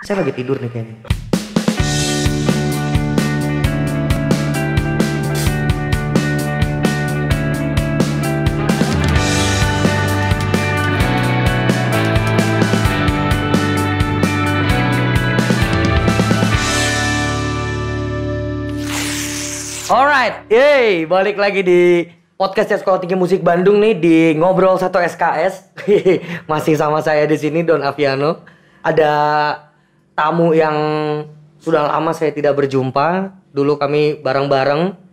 Saya lagi tidur nih kayaknya. Alright, yay, balik lagi di podcast Sekolah Tinggi Musik Bandung nih di Ngobrol 1 SKS. Masih sama saya di sini Don Aviano. Ada tamu yang sudah lama saya tidak berjumpa. Dulu kami bareng-bareng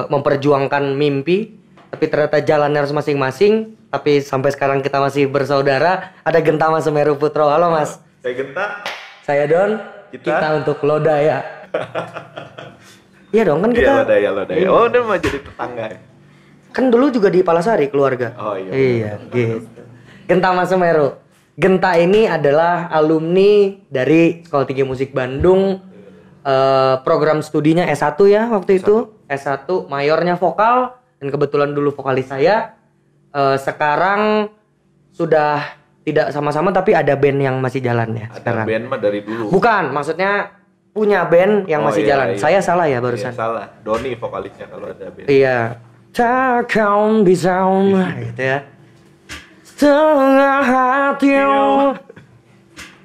memperjuangkan mimpi, tapi ternyata jalannya harus masing-masing. Tapi sampai sekarang kita masih bersaudara. Ada Genta Mas Semeru Putro. Halo Mas. Saya Genta. Saya Don. Kita untuk Lodaya. Iya dong kan kita. Iya Lodaya. Oh, udah mau jadi tetangga ya? Kan dulu juga di Palasari keluarga. Oh iya. Iya, gitu. Genta Mas Semeru. Genta ini adalah alumni dari Sekolah Tinggi Musik Bandung. Program studinya S1 ya waktu itu. S1 mayornya vokal dan kebetulan dulu vokalis saya. Sekarang sudah tidak sama-sama tapi ada band yang masih jalan ya sekarang. Ada band mah dari dulu. Bukan, maksudnya punya band yang masih jalan. Iya. Saya salah ya barusan. Iya, salah. Doni vokalisnya kalau ada band. Iya. Takkan bisa gitu ya. Setengah hati.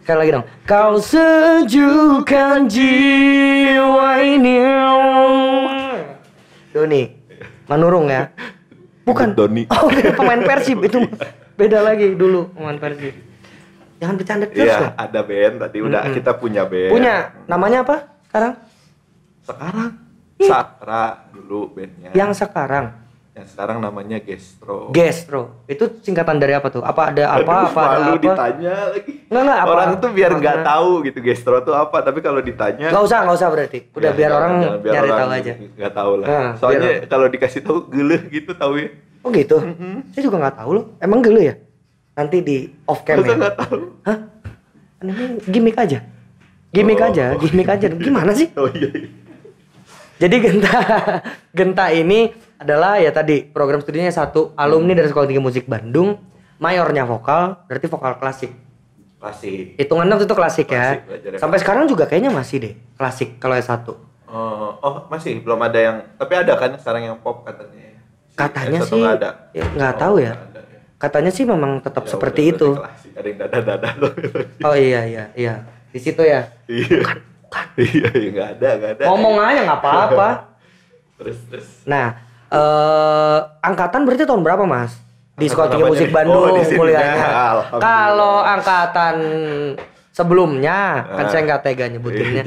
Sekali lagi dong. Kau sejukkan jiwa ini. Doni. Manurung ya. Bukan. Doni. Oh, pemain Persib itu. Beda lagi dulu pemain Persib. Jangan bercanda terus Iya, dong. ada band tadi udah kita punya band. Punya. Namanya apa sekarang? Sekarang Sakra dulu bandnya. Yang sekarang. Yang sekarang namanya Gestro. Gestro. Itu singkatan dari apa tuh? Apa ada apa? Apa ada Malu apa? ditanya lagi. Enggak, apa? Orang tuh biar nggak Makna. tahu gitu Gestro tuh apa, tapi kalau ditanya Nggak usah berarti. Udah ya, biar jangan, orang biar nyari orang tahu aja. Nggak tahu lah. Nah, Soalnya biar- kalau dikasih tahu geleh gitu tahu ya. Oh gitu? Saya juga nggak tahu loh. Emang gelo ya? Nanti di off cam Masa ya? nggak tahu? Hah? Ini gimmick aja. Gimmick aja. Gimana sih? Oh iya. Jadi Genta ini adalah ya tadi program studinya satu, alumni dari Sekolah Tinggi Musik Bandung, mayornya vokal, berarti vokal klasik. Klasik. Hitungannya waktu itu klasik ya. Klasik, belajarnya Sampai sekarang juga kayaknya masih deh klasik kalau S1. Oh masih belum ada yang, tapi ada kan sekarang yang pop katanya. Katanya S1 sih nggak ada. ya, nggak tahu ya. Nggak ada ya. Katanya sih memang tetap Ya seperti udah, itu. berarti klasik. Ada yang dada tuh. Oh iya. Di situ ya. Iya. Iya nggak ada. Ngomong aja nggak apa-apa. Terus. Nah, angkatan berarti tahun berapa, Mas? Di Sekolah Tinggi Angkatan Musik apanya nih? Bandung Oh, di sini. kuliahnya. Alhamdulillah. Kalau angkatan sebelumnya, kan saya nggak tega nyebutinnya.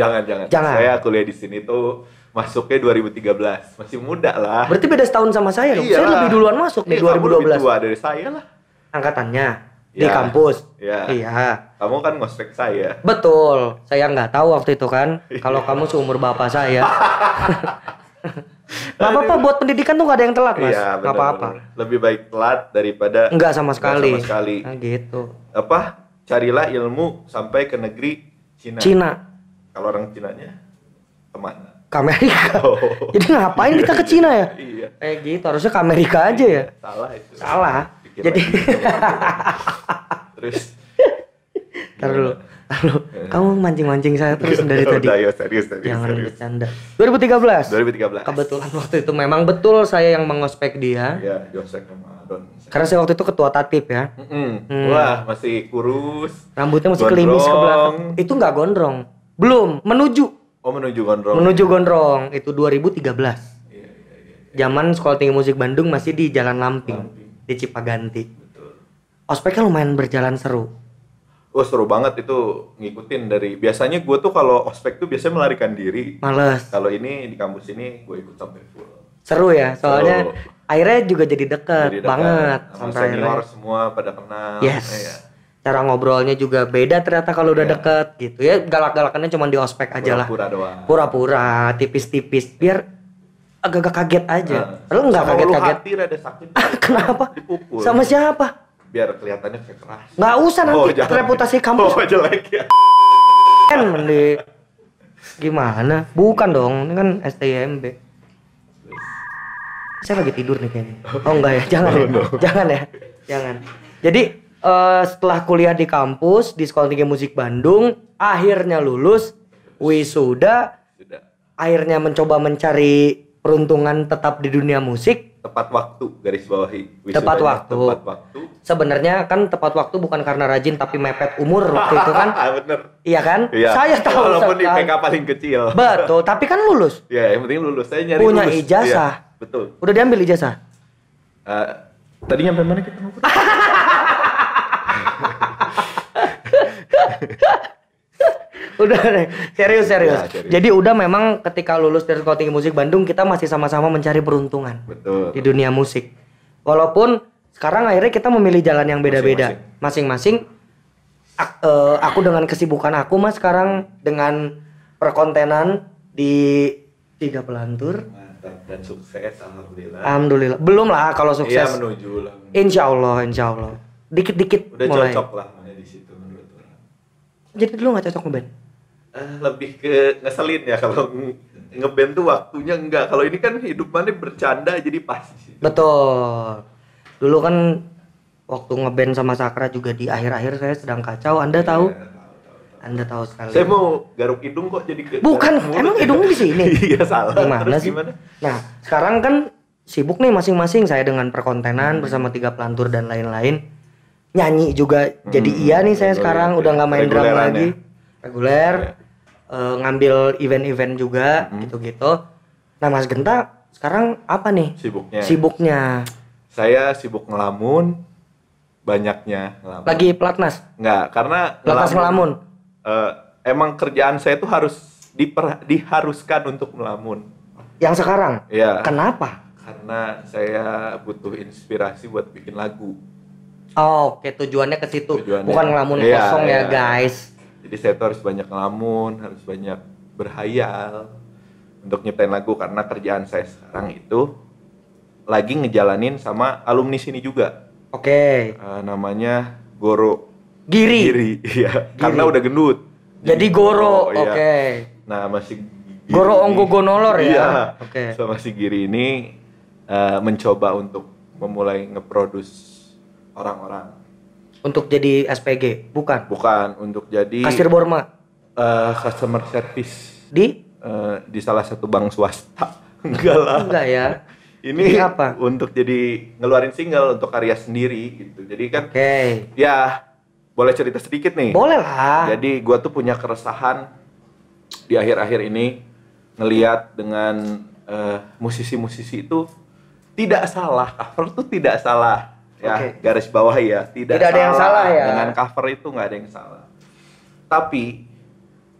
Jangan. Saya kuliah di sini tuh masuknya 2013. Masih muda lah. Berarti beda setahun sama saya dong. Saya Iyalah. lebih duluan masuk nih Kamu lebih 2012. tua dari saya lah. Angkatannya di Ya. kampus. Ya. Iya. Kamu kan ngospek saya. Betul. Saya nggak tahu waktu itu kan. Kalau kamu seumur bapak saya. Gak apa-apa, buat pendidikan tuh gak ada yang telat, Mas. Iya, Gak apa-apa. benar. Lebih baik telat daripada Enggak sama sekali. Nggak sama sekali. Nah, gitu. Apa? Carilah ilmu sampai ke negeri Cina. Cina Kalau orang Cinanya teman. ke Amerika. Oh. Jadi ngapain kita ke Cina ya? Iya. Gitu, harusnya ke Amerika aja ya. Salah itu. Salah. Pikir Jadi lagi. Terus Ntar dulu. Kamu mancing-mancing saya terus dari tadi. Udah, ya, serius. Jangan bercanda. 2013. 2013. Kebetulan waktu itu memang betul saya yang mengospek dia. Ya, Josek sama Don. Karena saya waktu itu ketua tatip ya. Wah, masih kurus. Rambutnya masih Gondrong. kelimis ke belakang. Itu nggak gondrong. Belum, menuju. Oh, menuju gondrong. Menuju gondrong. Itu 2013. Iya. Zaman Sekolah Tinggi Musik Bandung masih di Jalan Lamping. Di Cipaganti. Betul. Ospeknya lumayan berjalan seru. Oh, seru banget itu ngikutin dari. Biasanya gue tuh kalau ospek tuh biasanya melarikan diri. Males. Kalau ini di kampus ini gue ikut sampai full. Seru ya, soalnya Seru. akhirnya juga jadi deket Jadi dekat. banget Sama sampai senior akhirnya. semua pada kenal. Yes. Iya. Cara ngobrolnya juga beda ternyata kalau udah Iya. deket gitu ya. Galak-galakannya cuma di ospek aja lah. Pura-pura doang. Pura-pura, tipis-tipis biar agak-agak kaget aja. Lu nggak Sama ulu kaget-kaget. hati rada sakit. Kenapa? Dipukul. Sama siapa? Biar kelihatannya kayak keras. Nggak usah nanti jangan. reputasi kampus Oh, jelek ya. kan mending. Gimana? Bukan dong, ini kan STIMB. Saya lagi tidur nih kayaknya. Oh enggak ya, jangan ya. Jangan ya. Jangan. Jadi setelah kuliah di kampus di Sekolah Tinggi Musik Bandung, akhirnya lulus, wisuda, Sudah. akhirnya mencoba mencari peruntungan tetap di dunia musik. Tepat waktu, garis bawahi. Tepat waktu. Tepat waktu. Sebenarnya kan tepat waktu bukan karena rajin tapi mepet umur waktu itu kan. Bener. Iya kan? Iya. Saya tahu. Walaupun sekali. IPK paling kecil. Betul, tapi kan lulus. Ya, yang penting lulus. Saya nyari Punya lulus. ijazah. Iya, betul. Udah diambil ijazah? Tadi nyampe mana kita ngobrol? Udah deh, serius. Ya, serius. Jadi udah memang ketika lulus dari Sekolah Tinggi Musik Bandung kita masih sama-sama mencari peruntungan Betul. di dunia musik. Walaupun sekarang akhirnya kita memilih jalan yang beda-beda. Masing-masing. Aku dengan kesibukan aku mas sekarang dengan perkontenan di 3 Pelantur. Mantap dan sukses, alhamdulillah. Alhamdulillah. Belum lah kalau Iya, sukses. menuju lah. Insya Allah. Dikit-dikit Udah mulai. cocok lah di situ menurut orang. Jadi dulu nggak cocok ngeband? Lebih ke ngeselin ya kalau ngeband tuh waktunya enggak. Kalau ini kan hidupannya bercanda jadi pas. Betul. Dulu kan waktu ngeband sama Sakra juga di akhir-akhir saya sedang kacau. Anda tahu? Iya, tahu. Anda tahu sekali. Saya mau garuk hidung kok jadi ke Bukan, garuk mulut. emang hidungnya di sini. Iya salah. Gimana Terus sih? gimana? Nah, sekarang kan sibuk nih masing-masing. Saya dengan perkontenan bersama 3 Pelantur dan lain-lain. Nyanyi juga jadi iya nih saya sekarang udah nggak main drum Reguleran lagi. ya? Reguler. Ngambil event-event juga gitu-gitu. Nah, Mas Genta sekarang apa nih? Sibuknya. Saya sibuk ngelamun, banyaknya ngelamun. Lagi pelatnas. Enggak, karena Pelatnas ngelamun. Emang kerjaan saya tuh harus diharuskan untuk melamun. Yang sekarang? Iya. Kenapa? Karena saya butuh inspirasi buat bikin lagu. Oh, oke, tujuannya ke situ. Tujuannya. Bukan ngelamun Iya, kosong ya, iya. guys. Jadi saya tuh harus banyak ngelamun, harus banyak berhayal untuk nyiptain lagu karena kerjaan saya sekarang itu lagi ngejalanin sama alumni sini juga. Oke. Namanya Goro Giri. Iya, karena udah gendut. Jadi Goro. iya. Oke. Nah, masih Goro Onggo Gonolor ya. Iya. Oke. Sama si Giri ini mencoba untuk memulai ngeproduce orang-orang. Untuk jadi SPG, bukan? Bukan untuk jadi Kasir Borma customer service di di salah satu bank swasta. Enggak lah. enggak ya. Ini apa? untuk jadi ngeluarin single untuk karya sendiri gitu. Jadi kan Oke. ya boleh cerita sedikit nih. Boleh lah. Jadi gua tuh punya keresahan di akhir-akhir ini ngelihat dengan musisi-musisi itu tidak salah, cover tuh tidak salah. Ya, Oke. garis bawah ya, tidak ada yang salah ya. Dengan cover itu nggak ada yang salah. Tapi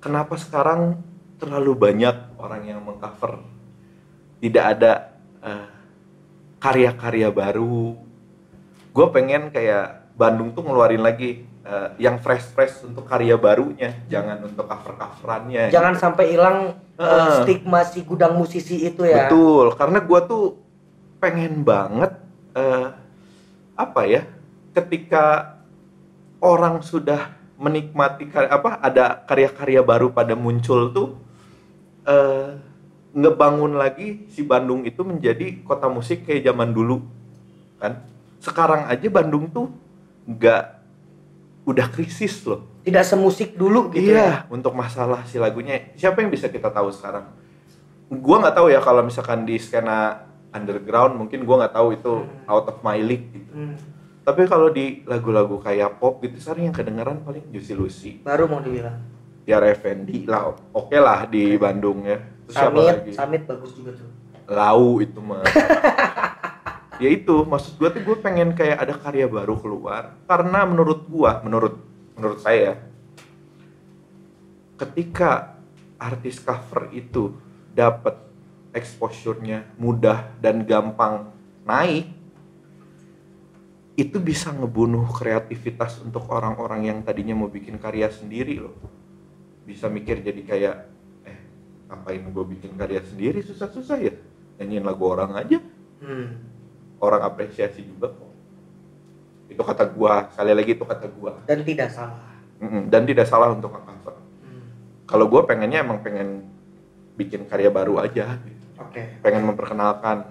kenapa sekarang terlalu banyak orang yang mengcover? Tidak ada karya-karya baru. Gue pengen kayak Bandung tuh ngeluarin lagi yang fresh untuk karya barunya, jangan untuk cover-coverannya. Jangan sampai hilang stigma si gudang musisi itu ya. Betul, karena gue tuh pengen banget ketika orang sudah menikmati ada karya-karya baru pada muncul tuh ngebangun lagi si Bandung itu menjadi kota musik kayak zaman dulu kan. Sekarang aja Bandung tuh udah krisis loh. Tidak semusik dulu gitu ya. Untuk masalah si lagunya siapa yang bisa kita tahu sekarang? Gua nggak tahu ya kalau misalkan di skena underground mungkin gua nggak tahu itu out of my league gitu. Tapi kalau di lagu-lagu kayak pop gitu sekarang yang kedengeran paling Juicy Lucy. Baru mau dibilang. Tiara Effendy lah, oke lah di Bandung ya. Terus siapa lagi? Samit bagus juga tuh. Lau itu mah. Ya itu, maksud gue tuh gue pengen kayak ada karya baru keluar. Karena menurut saya, ketika artis cover itu dapat exposure-nya mudah dan gampang naik, itu bisa ngebunuh kreativitas untuk orang-orang yang tadinya mau bikin karya sendiri loh. Bisa mikir jadi kayak, ngapain gue bikin karya sendiri susah-susah ya? Nyanyiin lagu orang aja. Orang apresiasi juga kok. Itu kata gue, sekali lagi itu kata gue. Dan tidak salah. Dan tidak salah untuk cover. Kalau gue pengennya emang pengen bikin karya baru aja gitu. Oke. Pengen memperkenalkan.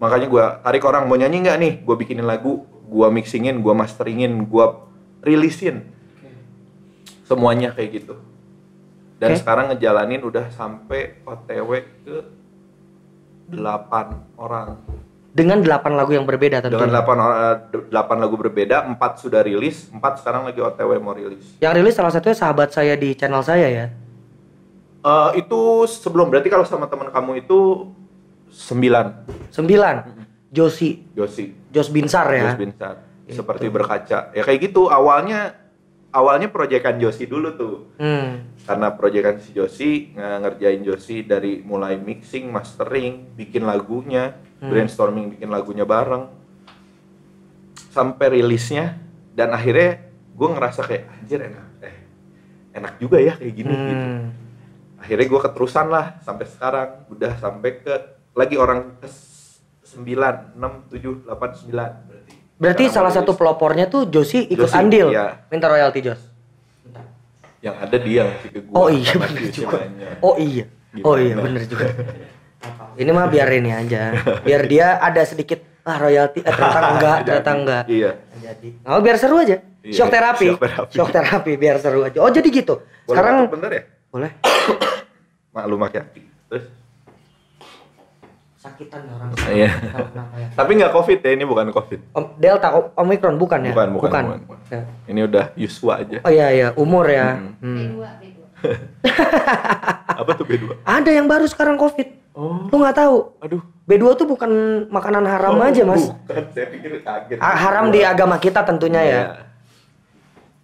Makanya gue tarik orang, mau nyanyi nggak nih? Gue bikinin lagu, gua mixingin, gua masteringin, gua rilisin. Semuanya kayak gitu. Dan sekarang ngejalanin udah sampai OTW ke 8 orang. Dengan 8 lagu yang berbeda tentunya. Dengan 8 lagu berbeda, 4 sudah rilis, 4 sekarang lagi OTW mau rilis. Yang rilis salah satunya sahabat saya di channel saya ya. Itu sebelum, berarti kalau sama teman kamu itu 9. Josi. Jos Binsar ya. Jos Binsar. Seperti berkaca. Ya kayak gitu, awalnya proyekan Josi dulu tuh. Karena proyekan si Josi, ngerjain Josi dari mulai mixing, mastering, bikin lagunya, brainstorming bikin lagunya bareng. Sampai rilisnya, dan akhirnya gue ngerasa kayak, anjir enak juga ya kayak gini gitu. Akhirnya gue keterusan lah sampai sekarang, udah sampai ke lagi orang ke 9, 6, 7, 8, 9 berarti salah satu pelopornya tuh Josi ikut andil, iya. Minta royalti Jos. Yang ada dia ngasih ke gue. Oh iya bener juga. Oh iya bener juga. Ini mah biar ini aja, biar dia ada sedikit royalti, ternyata enggak. Iya. Jadi, biar seru aja. Iya, Shock terapi biar seru aja. Oh jadi gitu. Boleh Sekarang bentar ya? boleh. Maklum aki. Terus sakitan orang. Iya. Ya. Tapi nggak COVID ya, ini bukan COVID. Delta, Omicron bukan ya? Bukan. Ya. Ini udah Yuswa aja. Oh iya, umur ya. B2. Apa tuh B2? Ada yang baru sekarang COVID. Oh. Lu nggak tahu? Aduh. B2 tuh bukan makanan haram aja, Mas. Bukan, saya pikir kaget. Haram di agama kita tentunya ya.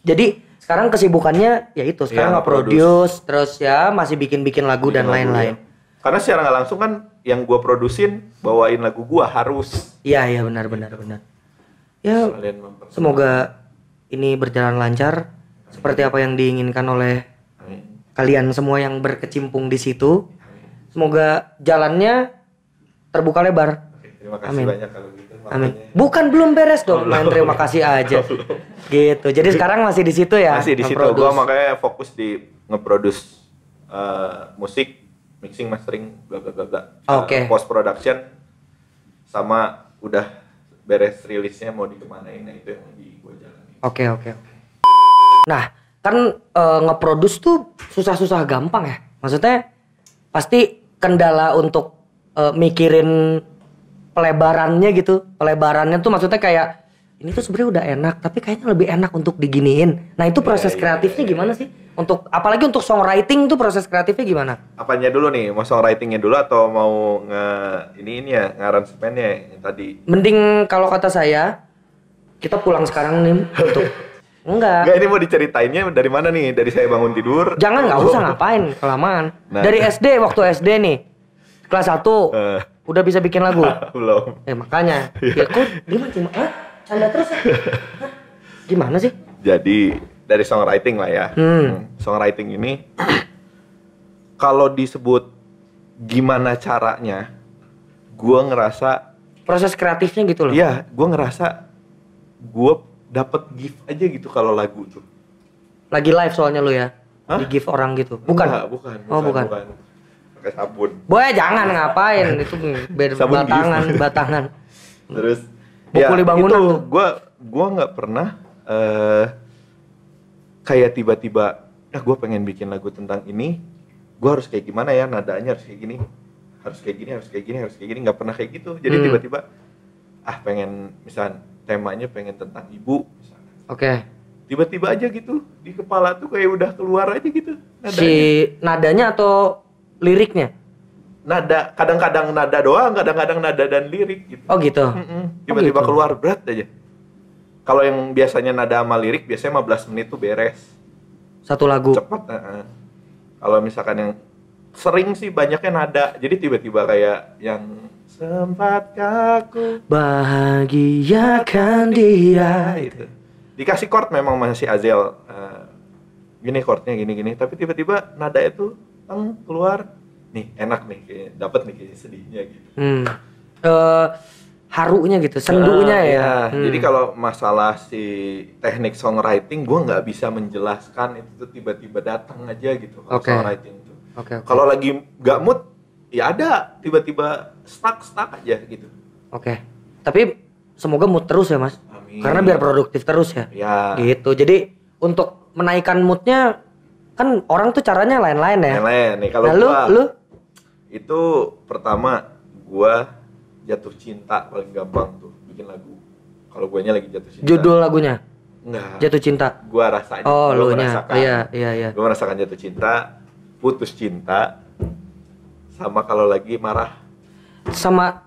Jadi sekarang kesibukannya ya itu, sekarang nge-produce, terus ya masih bikin lagu dan lain-lain. Karena secara nggak langsung kan yang gua produsin bawain lagu gua harus. Iya benar. Ya semoga ini berjalan lancar seperti apa yang diinginkan oleh kalian semua yang berkecimpung di situ. Semoga jalannya terbuka lebar. Terima kasih banyak kalau gitu. Amin. Bukan belum beres dong, main terima kasih aja. Gitu. Jadi sekarang masih di situ ya. Masih di situ. Gua makanya fokus di nge-produce musik, mixing, mastering, bla bla bla bla. Oke. Post production sama udah beres rilisnya mau dikemanain, nah itu yang lagi gua jalanin. Oke. Nah, kan nge-produce tuh susah-susah gampang ya. Maksudnya pasti kendala untuk mikirin pelebarannya gitu. Pelebarannya tuh maksudnya kayak ini tuh sebenarnya udah enak, tapi kayaknya lebih enak untuk diginiin. Nah, itu proses kreatifnya gimana sih? Untuk apalagi untuk songwriting tuh proses kreatifnya gimana? Apanya dulu nih? Mau songwritingnya dulu atau mau ini ya, ngaransemennya yang tadi? Mending kalau kata saya kita pulang sekarang nih untuk Enggak, ini mau diceritainnya dari mana nih? Dari saya bangun tidur? Jangan, nggak usah ngapain, kelamaan. Nah. Dari SD, waktu SD nih, kelas 1, udah bisa bikin lagu? Belum. Makanya, ya kok gimana? Canda terus ya? Gimana sih? Jadi, dari songwriting lah ya. Songwriting ini, kalau disebut gimana caranya, gua ngerasa... Proses kreatifnya gitu loh? Iya, gua ngerasa gua dapat gift aja gitu kalau lagu tuh. Lagi live soalnya lu ya? Di gift orang gitu? Bukan? Bukan. Oh bukan. Pakai sabun. Boy jangan ngapain, itu batangan. Terus Bukuli bangunan itu, tuh. Gua nggak pernah kayak tiba-tiba, gua pengen bikin lagu tentang ini, gua harus kayak gimana ya, nadanya harus kayak gini, harus kayak gini, nggak pernah kayak gitu. Jadi tiba-tiba pengen misalnya temanya pengen tentang ibu misalnya. Oke. Tiba-tiba aja gitu di kepala tuh kayak udah keluar aja gitu nadanya. Si nadanya atau liriknya? Nada, kadang-kadang nada doang, kadang-kadang nada dan lirik gitu. Oh gitu. Tiba-tiba keluar berat aja. Kalau yang biasanya nada sama lirik biasanya 15 menit tuh beres. Satu lagu. Cepat. Kalau misalkan yang sering sih banyaknya nada. Jadi tiba-tiba kayak yang sempatkah aku bahagiakan dia itu. Dikasih chord memang masih Azel gini chordnya gini tapi tiba-tiba nada itu keluar nih enak nih kayak dapat nih kayak sedihnya gitu. Harunya gitu, sendunya ya. Jadi kalau masalah si teknik songwriting gue nggak bisa menjelaskan itu tuh tiba-tiba datang aja gitu kalau songwriting itu. Kalau lagi nggak mood ya ada tiba-tiba stuck aja gitu. Tapi semoga mood terus ya mas. Amin. Amin. Karena biar produktif terus ya. Ya. Gitu. Jadi untuk menaikkan moodnya kan orang tuh caranya lain-lain ya. Lain-lain nih kalau Nah, gua lu itu pertama gua jatuh cinta paling gampang tuh bikin lagu. Kalau guanya lagi jatuh cinta. judul lagunya Enggak. Jatuh Cinta. Gua rasain. Oh, gua lu nya. merasakan. Iya. Gua merasakan jatuh cinta, putus cinta, sama kalau lagi marah. Sama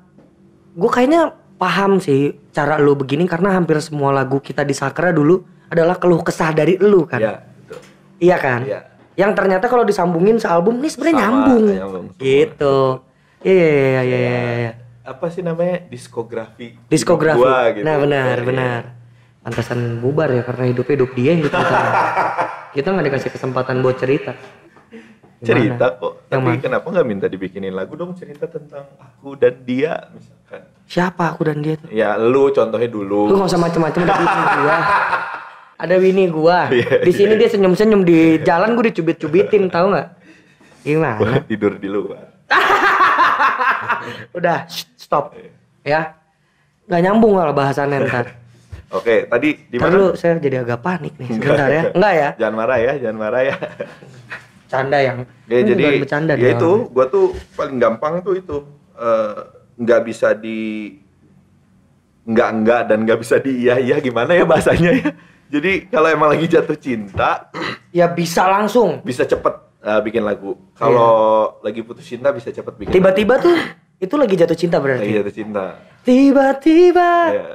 gue kayaknya paham sih cara lu begini karena hampir semua lagu kita di Sakra dulu adalah keluh kesah dari lu kan. Iya, betul. Iya kan? Iya. Yang ternyata kalau disambungin sealbum nih sebenarnya Sama, nyambung. nyambung semua. Gitu. Iya. Apa sih namanya? Diskografi. Diskografi. Gua, gitu. Nah, benar. Iya. Pantasan bubar ya karena hidup dia hidup kita. Kita nggak dikasih kesempatan buat cerita. Gimana? Cerita kok. Yang Tapi mana? kenapa nggak minta dibikinin lagu dong, cerita tentang aku dan dia misalkan. Siapa aku dan dia tuh? Ya lu contohnya Lu dulu. nggak usah macem-macem ada bini gua. Ada bini gua. Iya, Di sini dia senyum-senyum di jalan gua dicubit-cubitin tahu nggak? Gimana? Gua tidur di luar. Udah, stop. Ya. Nggak nyambung lah bahasannya ntar. Oke, tadi di Ntar mana? lu saya jadi agak panik nih sebentar ya. Enggak ya? Jangan marah ya. Canda yang. Ya, Ini jadi bukan bercanda ya dia itu, orang. gua tuh paling gampang tuh itu nggak bisa di enggak dan nggak bisa di iya gimana ya bahasanya ya. Jadi kalau emang lagi jatuh cinta Ya bisa langsung. bisa cepet bikin lagu. Kalau lagi putus cinta bisa cepet bikin. Tiba-tiba tuh itu lagi jatuh cinta lagu. Lagi berarti. jatuh cinta. Tiba-tiba Ya.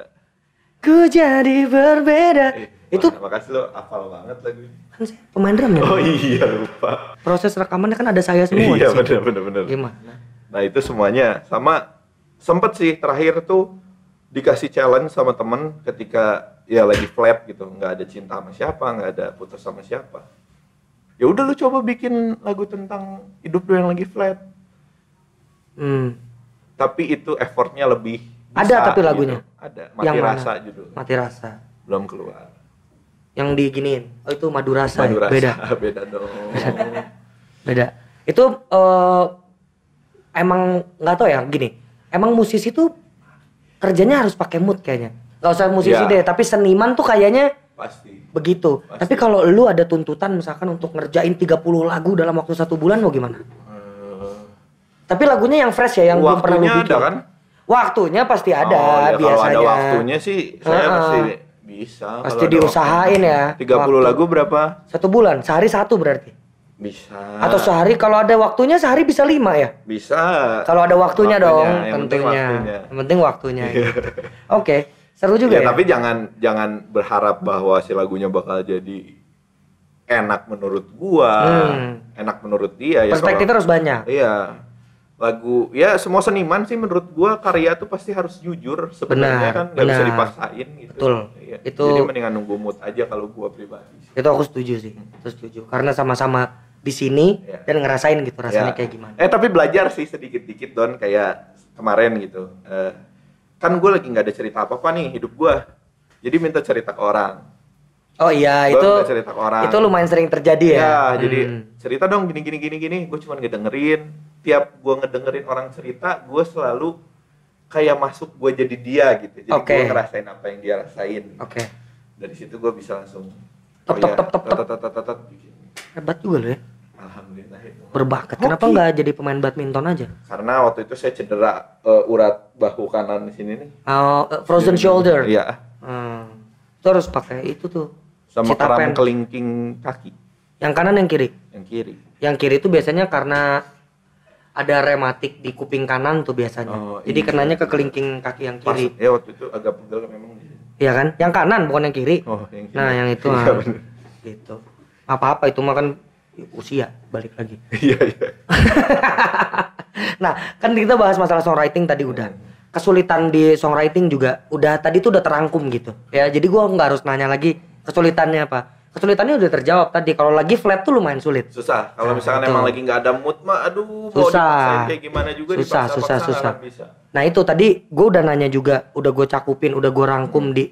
ku jadi berbeda. Itu makasih lo hafal banget lagu ini. kan saya pemain drumnya. Oh iya lupa. Proses rekamannya kan ada saya semua Iya di situ. bener. Gimana? Nah itu semuanya sama sempet sih terakhir tuh dikasih challenge sama temen ketika ya lagi flat gitu, nggak ada cinta sama siapa, nggak ada putus sama siapa. Ya udah lu coba bikin lagu tentang hidup lu yang lagi flat. Tapi itu effortnya lebih Ada bisa, tapi lagunya? gitu. Ada. Yang Mati mana? Rasa judul. Mati Rasa. Belum keluar. Yang diginiin. Oh itu Madu Rasa. Madu Ya? Rasa. Beda. Beda dong. Beda. Itu emang nggak tahu ya gini. Emang musisi tuh kerjanya harus pakai mood kayaknya. Gak usah musisi Ya. deh, tapi seniman tuh kayaknya Pasti. begitu. Pasti. Tapi kalau lu ada tuntutan misalkan untuk ngerjain 30 lagu dalam waktu 1 bulan mau gimana? Tapi lagunya yang fresh ya, yang belum pernah lu Waktunya bikin. ada kan? Waktunya pasti ada Oh, ya, biasanya. kalau ada waktunya sih saya pasti bisa. Pasti kalau ada diusahain waktunya. ya. 30 waktu. lagu berapa? 1 bulan, sehari 1 berarti. Bisa. Atau sehari kalau ada waktunya sehari bisa 5 ya? Bisa. Kalau ada waktunya, dong, yang penting tentunya. waktunya. Yang penting waktunya. Gitu. Oke, seru juga Ya, ya. tapi jangan berharap bahwa si lagunya bakal jadi enak menurut gua, enak menurut dia ya. Perspektifnya harus banyak. Iya. Lagu ya semua seniman sih menurut gua karya tuh pasti harus jujur sebenarnya Benar, kan nggak bisa benar. dipaksain gitu. Betul. Iya. Itu- Jadi mendingan nunggu mood aja kalau gua pribadi. Itu aku setuju sih. Itu setuju. Karena sama-sama di sini Iya. dan ngerasain gitu rasanya Ya. kayak gimana. Tapi belajar sih sedikit-dikit Don kayak kemarin gitu. Kan gue lagi nggak ada cerita apa-apa nih hidup gue. Jadi minta cerita ke orang. Oh iya, Gua itu minta cerita ke orang. itu lumayan sering terjadi ya. Ya, jadi cerita dong gini. Gue cuma ngedengerin. Tiap gue ngedengerin orang cerita, gue selalu kayak masuk gue jadi dia gitu. Jadi Oke. gue ngerasain apa yang dia rasain. Oke. Dari situ gue bisa langsung. Top. Bikin. Hebat juga lo ya. Alhamdulillah itu. Berbakat. Kenapa Hoki. nggak jadi pemain badminton aja? Karena waktu itu saya cedera urat bahu kanan di sini nih. Frozen shoulder. Iya. Itu harus pakai itu tuh. Sama Citapen. keram kelingking kaki Yang kanan yang kiri. yang kiri. Yang kiri itu biasanya karena ada rematik di kuping kanan tuh biasanya. Oh, Jadi iya. kenanya ke kelingking kaki yang Pas, kiri. ya waktu itu agak pegel memang. Iya kan? Yang kanan bukan yang kiri. Oh, yang kiri. Nah, yang itu Iya, bener. gitu. Apa-apa itu mah kan usia balik lagi. Iya. Nah, kan kita bahas masalah songwriting tadi udah. Kesulitan di songwriting juga udah tadi tuh udah terangkum gitu. Ya, jadi gua nggak harus nanya lagi kesulitannya apa. Kesulitannya udah terjawab tadi. Kalau lagi flat tuh lumayan sulit. Susah. Kalau Nah, misalkan itu. emang lagi nggak ada mood mah, aduh, mau Susah. dipaksain kayak gimana juga Susah. dipaksa-paksa nggak bisa. Nah, itu tadi gua udah nanya juga, udah gua cakupin, udah gua rangkum di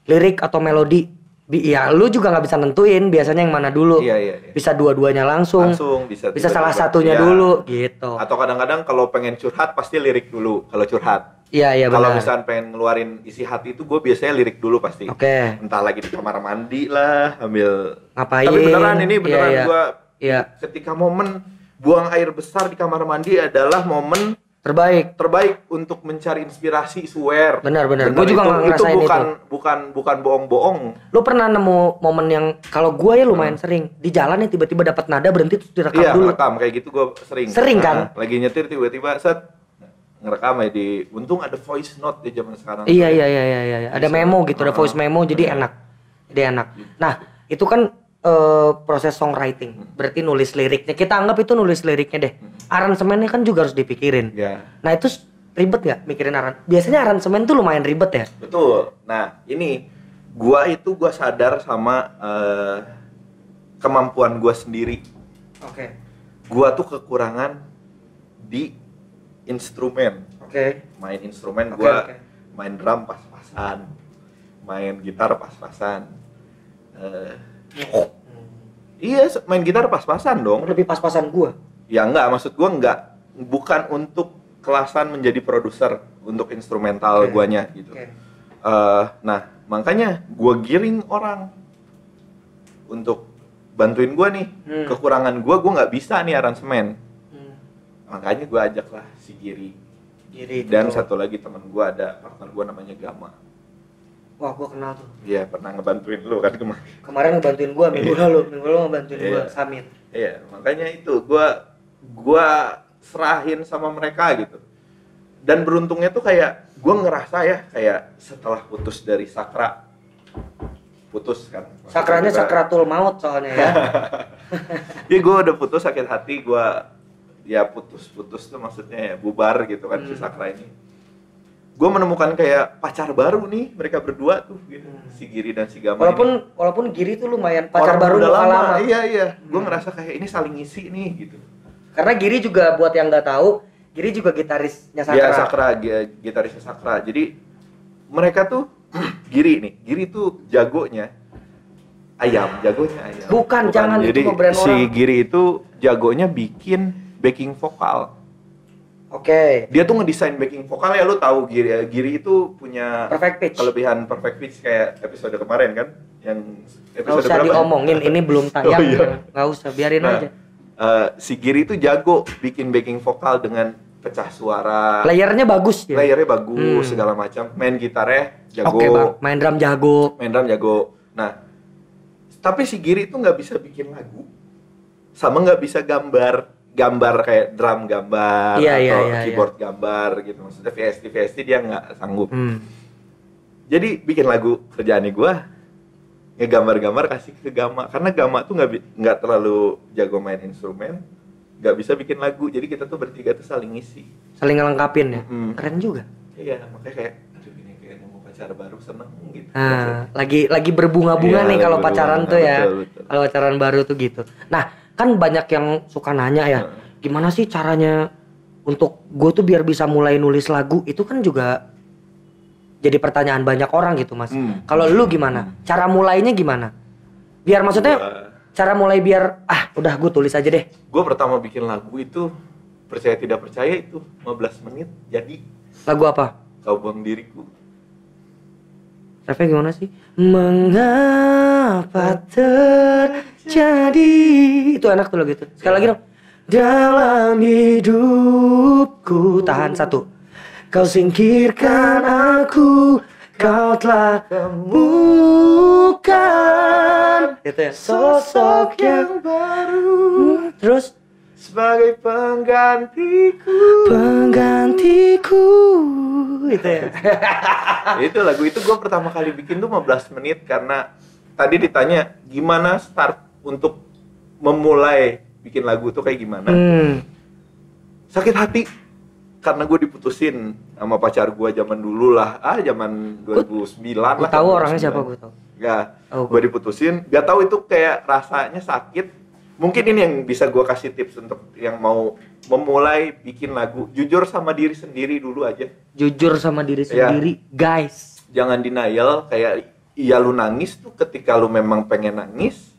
lirik atau melodi Ya lu juga nggak bisa nentuin biasanya yang mana dulu. Iya. Bisa dua-duanya langsung bisa tiba-tiba, salah satunya dulu gitu. Atau kadang-kadang kalau pengen curhat pasti lirik dulu kalau curhat. Iya Kalau benar. misalnya pengen ngeluarin isi hati itu gue biasanya lirik dulu pasti. Oke. Entah lagi di kamar mandi lah, ambil Ngapain? Tapi beneran ini beneran Iya. gue Iya. ketika momen buang air besar di kamar mandi adalah momen terbaik untuk mencari inspirasi, swear. Benar. Gue juga ngerasain itu. Bukan bohong-bohong. Lu pernah nemu momen yang kalau gue ya lumayan sering di jalan ya tiba-tiba dapat nada berhenti terus direkam Iya, dulu. rekam kayak gitu gue sering. Sering kan? Lagi nyetir tiba-tiba set ngerekam ya untung ada voice note di zaman sekarang. Iya. Ada memo gitu, ada voice memo jadi enak. Nah, itu kan proses songwriting. Berarti nulis liriknya. Kita anggap itu nulis liriknya deh. Aransemennya kan juga harus dipikirin. Ya. Nah, itu ribet nggak mikirin biasanya aransemen tuh lumayan ribet ya. Betul. Nah, ini gua sadar sama kemampuan gua sendiri. Oke. Gua tuh kekurangan di instrumen. Oke. Main instrumen Oke. main drum pas-pasan. Main gitar pas-pasan. Iya, main gitar pas-pasan dong. Lebih pas-pasan gua. Ya enggak, maksud gua bukan untuk kelasan menjadi produser untuk instrumental guanya gitu. Nah, makanya gua giring orang untuk bantuin gua nih. Kekurangan gua nggak bisa nih aransemen. Makanya gua ajak lah si Giri. Dan satu lagi teman gua, ada partner gua namanya Gama. Wah, gua kenal tuh. Iya, pernah ngebantuin lu kan kemarin. Kemarin ngebantuin gua minggu lalu ngebantuin gua Samin. Iya, makanya itu gua serahin sama mereka gitu. Dan beruntungnya tuh kayak gua ngerasa ya kayak setelah putus dari Sakra, putus kan. Sakranya sakratul maut soalnya ya. Iya, gua udah putus, sakit hati, gua ya putus tuh maksudnya ya bubar gitu kan si Sakra ini. Gue menemukan kayak pacar baru nih mereka berdua tuh gitu. Si Giri dan si Gama. Walaupun Giri tuh lumayan pacar orang baru udah lama. lama. Iya. Gue ngerasa kayak ini saling ngisi nih gitu. Karena Giri juga buat yang nggak tahu, Giri juga gitarisnya Sakra. Iya, Sakra, gitarisnya Sakra. Jadi mereka tuh Giri tuh jagonya ayam. Bukan, jangan jadi, itu brand si orang. Giri itu jagonya bikin backing vokal. Oke. Dia tuh ngedesain backing vokal ya, lu tahu Giri itu punya Perfect pitch. kelebihan perfect pitch kayak episode kemarin kan, yang Nggak episode usah berapa? diomongin, ini belum tayang. Oh, iya. Nggak usah, biarin aja. Si Giri itu jago bikin backing vokal dengan pecah suara. Layernya bagus ya. Layernya bagus segala macam. Main gitarnya jago. Oke, Bang. Main drum jago. Nah, tapi si Giri itu nggak bisa bikin lagu, sama nggak bisa gambar kayak drum gambar atau keyboard gambar gitu. Maksudnya VST dia nggak sanggup. Jadi bikin lagu kerjaannya gue ngegambar-gambar kasih ke Gama, karena Gama tuh nggak terlalu jago main instrumen, nggak bisa bikin lagu. Jadi kita tuh bertiga tuh saling ngisi, saling ngelengkapin ya. Keren juga. Iya, makanya kayak aduh ini kayak mau pacar baru, seneng gitu. Lagi berbunga-bunga nih kalau pacaran tuh ya. Betul. Kalau pacaran baru tuh gitu. Nah, kan banyak yang suka nanya ya, gimana sih caranya untuk gue tuh biar bisa mulai nulis lagu? Itu kan juga jadi pertanyaan banyak orang gitu, Mas. Kalau lu gimana? Cara mulainya gimana? Biar maksudnya cara mulai biar udah gue tulis aja deh. Gue pertama bikin lagu itu, percaya tidak percaya, itu 15 menit jadi. Lagu apa? Kau Buang Diriku. Refnya gimana sih? Mengapa terjadi? Itu enak tuh lagu itu. Sekali lagi dong. Dalam hidupku. Tahan satu. Kau singkirkan aku, kau telah temukan itu ya, sosok yang baru. Terus sebagai penggantiku itu ya. Itu lagu itu gue pertama kali bikin tuh 15 menit karena tadi ditanya gimana start untuk memulai bikin lagu tuh kayak gimana. Sakit hati karena gue diputusin sama pacar gue zaman dulu lah, zaman 2009 lah. Gue tahu orangnya siapa, gue tahu. Gue diputusin, gak tahu itu kayak rasanya sakit. Mungkin ini yang bisa gue kasih tips untuk yang mau memulai bikin lagu. Jujur sama diri sendiri dulu aja. Jujur sama diri sendiri, guys. Jangan denial, kayak Iya, lu nangis tuh ketika lu memang pengen nangis,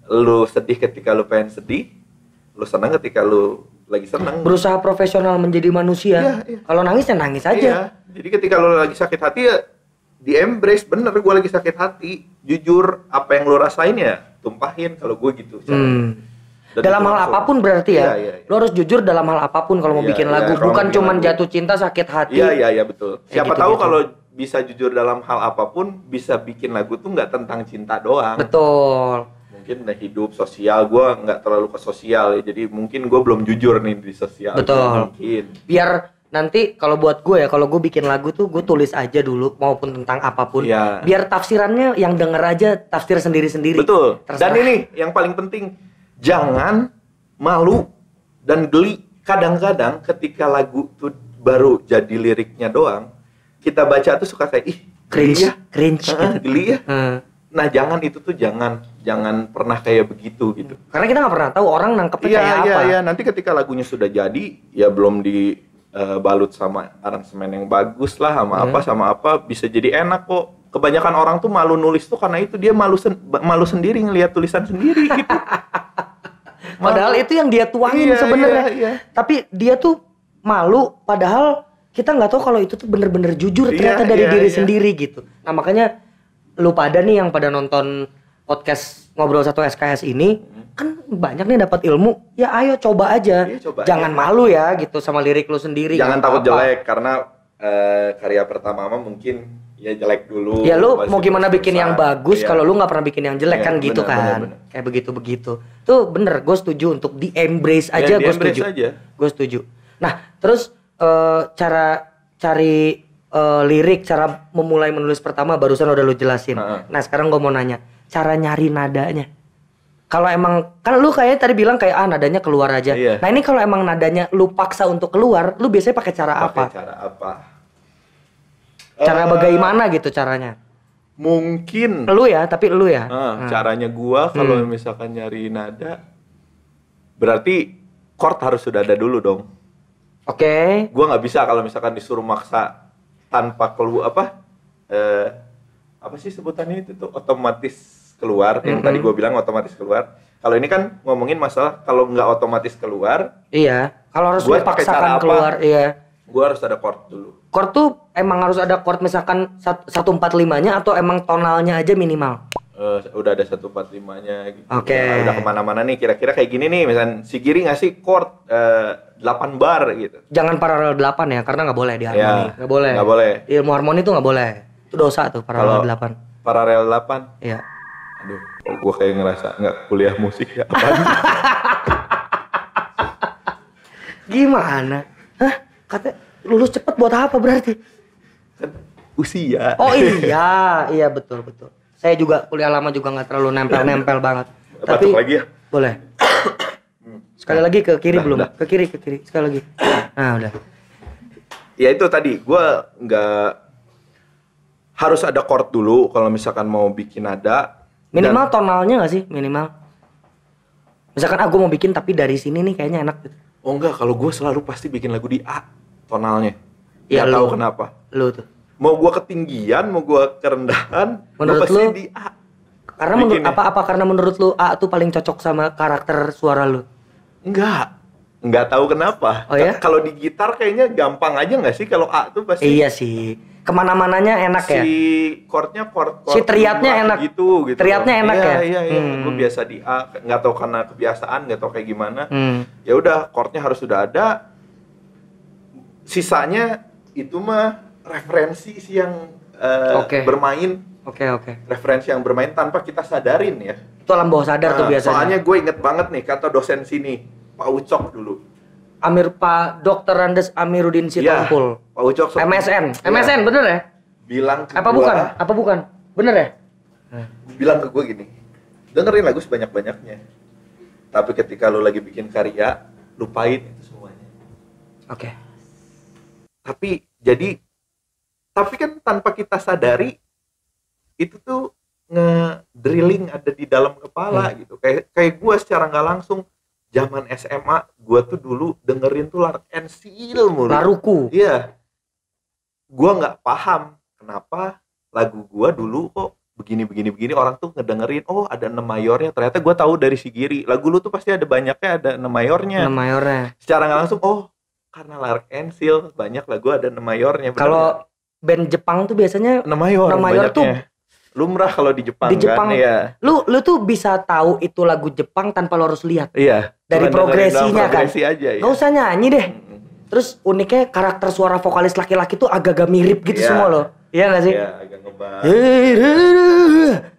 lu sedih ketika lu pengen sedih, lu senang ketika lu lagi senang. Berusaha profesional menjadi manusia. Iya, iya. Kalau nangis ya nangis aja. Iya. Jadi ketika lu lagi sakit hati ya di embrace, bener gue lagi sakit hati, jujur apa yang lu rasain ya tumpahin, kalau gue gitu. Dalam hal apapun berarti ya, iya. lu harus jujur dalam hal apapun kalau mau Iya, bikin iya, lagu, kalau bukan bikin cuman lagu. jatuh cinta sakit hati. Iya betul. Ya, Siapa gitu, tahu gitu. kalau bisa jujur dalam hal apapun, bisa bikin lagu tuh nggak tentang cinta doang. Betul. Mungkin udah hidup sosial, gue nggak terlalu ke sosial ya, jadi mungkin gue belum jujur nih di sosial. Betul. Mungkin. Biar nanti kalau buat gue ya, kalau gue bikin lagu tuh gue tulis aja dulu maupun tentang apapun. Iya. Biar tafsirannya yang denger aja tafsir sendiri-sendiri. Betul. Terserah. Dan ini yang paling penting, jangan malu dan geli. Kadang-kadang ketika lagu tuh baru jadi liriknya doang, kita baca tuh suka kayak cringe, geli gitu. geli ya. Nah jangan itu tuh jangan pernah kayak begitu gitu. Karena kita nggak pernah tahu orang nangkepnya kayak apa. Iya. Nanti ketika lagunya sudah jadi, ya belum dibalut sama aransemen yang bagus lah, sama apa bisa jadi enak kok. Kebanyakan orang tuh malu nulis tuh karena itu dia malu sendiri ngelihat tulisan sendiri gitu. Padahal itu yang dia tuangin sebenarnya. Iya. Tapi dia tuh malu, padahal kita nggak tahu kalau itu tuh bener-bener jujur ternyata dari diri sendiri gitu. Nah makanya lu pada nih yang pada nonton podcast Ngobrol Satu SKS ini, kan banyak nih dapat ilmu. Ya ayo coba aja. Jangan malu ya gitu sama lirik lu sendiri. Jangan takut jelek, karena karya pertama mah mungkin ya jelek dulu. Ya lu mau gimana bikin yang bagus kalau lu nggak pernah bikin yang jelek kan gitu kan. Bener. Kayak begitu-begitu. Tuh bener, gue setuju untuk di-embrace aja, gue setuju. Gue setuju. Nah, terus cara cari lirik, cara memulai menulis pertama barusan udah lu jelasin. Nah, sekarang gue mau nanya, cara nyari nadanya. Kalau emang kan lu kayaknya tadi bilang kayak nadanya keluar aja. Nah, ini kalau emang nadanya lu paksa untuk keluar, lu biasanya pakai cara apa? Cara bagaimana gitu caranya? Mungkin lu ya, tapi lu ya. Caranya gua kalau misalkan nyari nada, berarti chord harus sudah ada dulu dong. Oke. Gua nggak bisa kalau misalkan disuruh maksa tanpa keluar apa sih sebutannya itu tuh otomatis keluar. Yang tadi gua bilang otomatis keluar. Kalau ini kan ngomongin masalah kalau nggak otomatis keluar. Iya. Kalau harus dipaksakan keluar, iya. Gua harus ada chord dulu. Chord tuh emang harus ada chord misalkan 145-nya atau emang tonalnya aja minimal? Udah ada 145-nya gitu. Oke. Nah, udah kemana-mana nih, kira-kira kayak gini nih, misalnya si Giri ngasih chord 8 bar gitu. Jangan paralel 8 ya, karena nggak boleh di harmoni. Nggak boleh. Nggak boleh. Ilmu harmoni tuh nggak boleh. Itu dosa tuh paralel 8. Paralel 8? Iya. Aduh, kok gue kayak ngerasa nggak kuliah musik ya. Apaan sih? Gimana? Hah? Kata lulus cepet buat apa berarti? Kan usia. Oh iya, iya betul. Saya juga kuliah lama juga nggak terlalu nempel banget. Tapi lagi ya? Boleh. Sekali lagi ke kiri belum? Udah. Ke kiri. Sekali lagi. Nah udah. Ya itu tadi, gue nggak harus ada chord dulu kalau misalkan mau bikin nada. Minimal tonalnya nggak sih? Minimal. Misalkan gue mau bikin tapi dari sini nih kayaknya enak gitu. Oh enggak, kalau gue selalu pasti bikin lagu di A tonalnya. Ya, Gak tahu kenapa. Lu tuh. Mau gue ketinggian, mau gue kerendahan, menurut pasti lu di A. Karena menurut apa karena menurut lu A tuh paling cocok sama karakter suara lu? Enggak tahu kenapa. Oh ya? Kalau di gitar kayaknya gampang aja nggak sih kalau A tuh pasti. Iya sih. Kemana-mananya enak ya. Si chordnya chord si triadnya enak gitu. Triadnya enak ya. Iya. Gue biasa di A, nggak tahu karena kebiasaan, nggak tahu kayak gimana. Ya udah, chordnya harus sudah ada. Sisanya itu mah referensi sih yang bermain. Oke. Referensi yang bermain tanpa kita sadarin ya. Itu alam bawah sadar tuh biasanya. Soalnya gue inget banget nih kata dosen sini, Pak Ucok dulu. Pak Dr. Randes Amiruddin Sitompul. Pak Ucok. MSN bener ya? Bilang ke apa bukan? Bener ya? Bilang ke gue gini, dengerin lagu sebanyak-banyaknya. Tapi ketika lu lagi bikin karya, lupain itu semuanya. Oke. Tapi kan tanpa kita sadari, itu tuh nge-drilling ada di dalam kepala gitu. Kayak gue secara nggak langsung, zaman SMA, gue tuh dulu dengerin tuh Lark and Seal mulu. Laruku. Iya. Gue nggak paham kenapa lagu gue dulu kok begini orang tuh ngedengerin oh ada 6 mayornya, ternyata gue tahu dari si Giri lagu lu tuh pasti ada banyaknya ada 6 mayornya. 6 mayornya. Secara nggak langsung oh karena Lark and Seal banyak lagu ada 6 mayornya. Kalau band Jepang tuh biasanya 6 mayor, 6 mayor tuh lumrah kalau di Jepang, kan ya. Lu tuh bisa tahu itu lagu Jepang tanpa lo harus lihat. Iya. Dari progresinya kan. Aja, ya. Gak usah nyanyi deh. Terus uniknya karakter suara vokalis laki-laki tuh agak-agak mirip gitu semua loh. Iya gak sih? Iya, agak ngebas.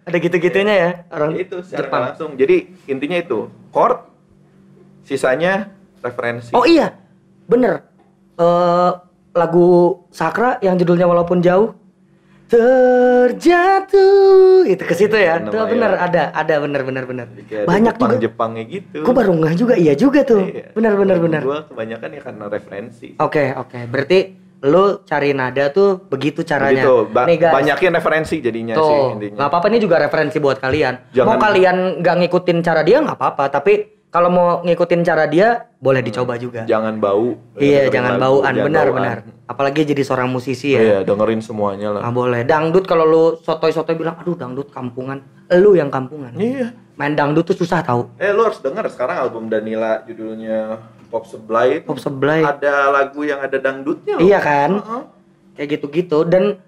Ada gitu-gitunya ya orang itu secara Jepang. langsung. Jadi intinya itu chord, sisanya referensi. Oh iya, bener. Lagu Sakra yang judulnya Walaupun Jauh terjatuh itu ke situ ya. Tuh bener ada bener. Banyak juga Jepangnya gitu. Gue baru nggak juga iya juga tuh. Iya. Bener. Gue kebanyakan ya karena referensi. Oke. Berarti lu cari nada tuh begitu caranya. Begitu. Nih guys. Banyakin referensi jadinya tuh, sih intinya. Nggak apa-apa, ini juga referensi buat kalian. Jangan, mau kalian nggak ngikutin cara dia nggak apa-apa, tapi kalau mau ngikutin cara dia boleh dicoba juga. Jangan bau. Iya, jangan bauan, benar. Apalagi jadi seorang musisi ya. Iya, dengerin semuanya lah. Nggak boleh. Dangdut kalau lu sotoy-sotoy bilang, aduh dangdut kampungan. Lu yang kampungan. Iya. Main dangdut tuh susah tahu. Lu harus denger sekarang album Danila judulnya Pop Seblay. Pop Seblay. Ada lagu yang ada dangdutnya loh. Iya kan? Kayak gitu-gitu. Dan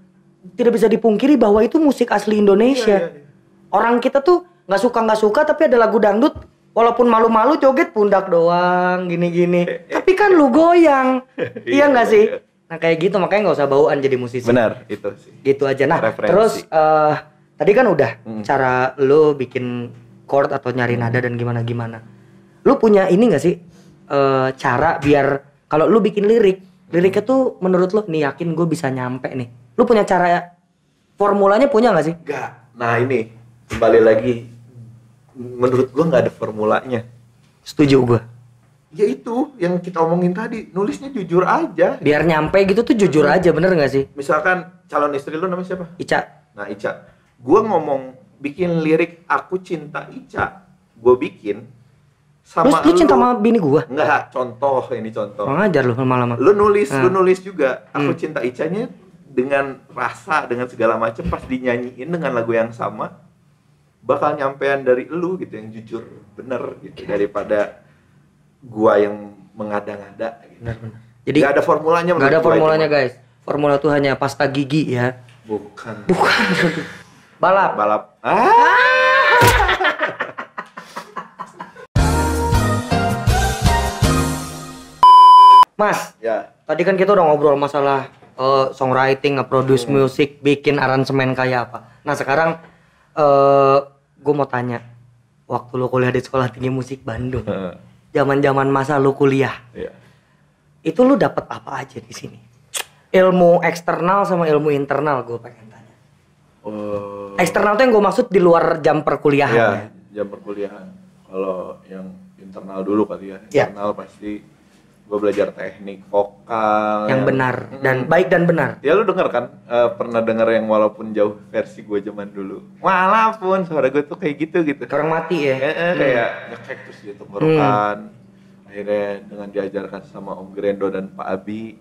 tidak bisa dipungkiri bahwa itu musik asli Indonesia. Iya. Orang kita tuh nggak suka tapi ada lagu dangdut. Walaupun malu-malu joget pundak doang gini-gini. Tapi kan lu goyang. Iya nggak sih? Nah kayak gitu makanya nggak usah bauan jadi musisi. Benar, itu sih. Gitu aja. Nah referensi. Terus tadi kan udah cara lu bikin chord atau nyari nada dan gimana-gimana. Lu punya ini nggak sih cara biar kalau lu bikin liriknya tuh menurut lu nih yakin gue bisa nyampe nih. Lu punya cara formulanya punya nggak sih? Enggak. Nah ini kembali lagi. Menurut gua nggak ada formulanya. Setuju gua. Ya itu yang kita omongin tadi, nulisnya jujur aja. Biar nyampe gitu tuh jujur aja, bener nggak sih? Misalkan calon istri lu namanya siapa? Ica. Nah Ica, gua ngomong bikin lirik aku cinta Ica, gua bikin sama lu cinta sama bini gua? Enggak, ini contoh. Ngajar lu lama-lama. Lu nulis juga aku cinta Icanya dengan rasa, dengan segala macam pas dinyanyiin dengan lagu yang sama. Bakal nyampean dari lu gitu yang jujur bener gitu daripada gua yang mengada-ngada gitu. Benar. Jadi gak ada formulanya. Gak ada formulanya guys. Formula tuh hanya pasta gigi ya. Bukan. Balap. Mas. Ya. Tadi kan kita udah ngobrol masalah songwriting, nge-produce musik, bikin aransemen kayak apa. Nah sekarang gue mau tanya, waktu lu kuliah di Sekolah Tinggi Musik Bandung, zaman masa lu kuliah, itu lu dapet apa aja di sini? Ilmu eksternal sama ilmu internal gue pengen tanya. Eksternal tuh yang gue maksud di luar jam perkuliahan ya? Jam perkuliahan. Kalau yang internal dulu kali ya. Internal pasti gue belajar teknik vokal yang benar dan baik dan benar. Ya lu denger kan, pernah denger yang Walaupun Jauh versi gue zaman dulu. Walaupun suara gue tuh kayak gitu. Orang mati ya. Kayak ngekek terus gitu tenggorokan. Akhirnya dengan diajarkan sama Om Grendo dan Pak Abi,